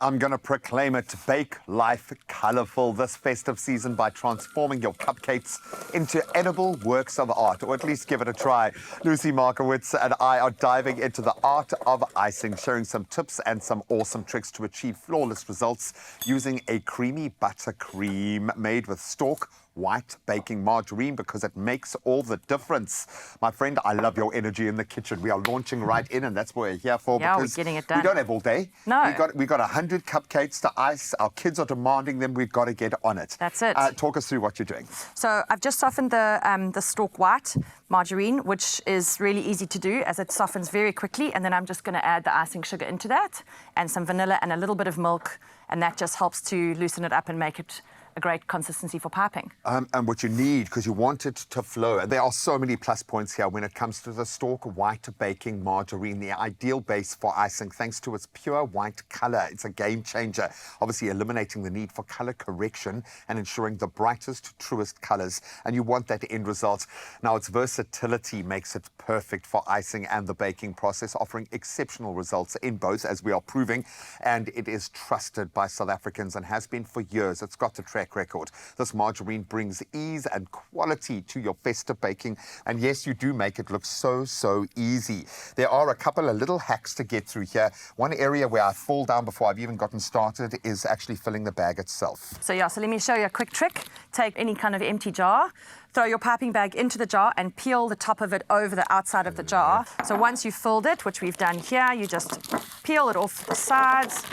I'm going to proclaim it. Bake life colourful this festive season by transforming your cupcakes into edible works of art, or at least give it a try. Lucy Markowitz and I are diving into the art of icing, sharing some tips and some awesome tricks to achieve flawless results using a creamy buttercream made with Stork White Baking Margarine, because it makes all the difference. My friend, I love your energy in the kitchen. We are launching right in, and that's what we're here for. Yeah, because we're getting it done. We don't have all day. No. We got 100 cupcakes to ice. Our kids are demanding them. We've got to get on it. That's it. Talk us through what you're doing. So I've just softened the Stork White margarine, which is really easy to do as it softens very quickly. And then I'm just going to add the icing sugar into that and some vanilla and a little bit of milk. And that just helps to loosen it up and make it a great consistency for piping. And what you need, because you want it to flow. And there are so many plus points here when it comes to the Stork White Baking Margarine, the ideal base for icing thanks to its pure white colour. It's a game changer, obviously eliminating the need for colour correction and ensuring the brightest, truest colours. And you want that end result. Now, its versatility makes it perfect for icing and the baking process, offering exceptional results in both, as we are proving. And it is trusted by South Africans and has been for years. It's got the track record. This margarine brings ease and quality to your festive baking, and yes, you do make it look so easy. There are a couple of little hacks to get through here. One area where I fall down before I've even gotten started is actually filling the bag itself. So let me show you a quick trick. Take any kind of empty jar, throw your piping bag into the jar and peel the top of it over the outside of the jar. So once you've filled it, which we've done here, you just peel it off the sides.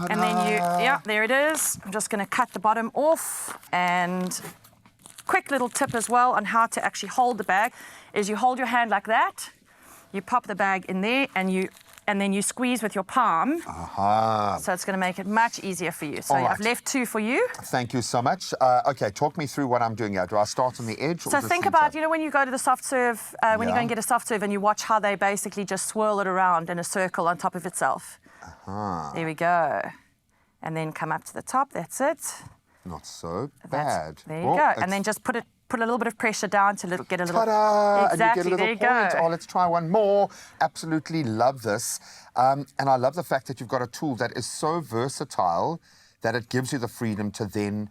And then there it is. I'm just going to cut the bottom off. And quick little tip as well on how to actually hold the bag is you hold your hand like that, you pop the bag in there, and then you squeeze with your palm. So it's going to make it much easier for you. So right. I've left two for you. Thank you so much. Okay, talk me through what I'm doing here. Do I start on the edge? So think about, when you go to the soft serve, when you go and get a soft serve and you watch how they basically just swirl it around in a circle on top of itself. There we go. And then come up to the top. That's it. Not so bad. There you go. And then just put a little bit of pressure down to get a little... Ta-da! Exactly, and you get a little point. Oh, let's try one more. Absolutely love this. And I love the fact that you've got a tool that is so versatile that it gives you the freedom to then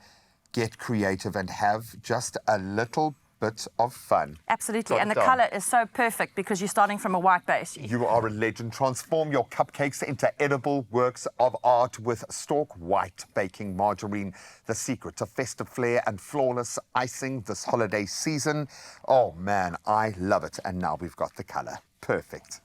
get creative and have just a little bit of fun. Absolutely, and the colour is so perfect because you're starting from a white base. You are a legend. Transform your cupcakes into edible works of art with Stork White Baking Margarine, the secret to festive flair and flawless icing this holiday season. Oh man, I love it. And now we've got the colour. Perfect.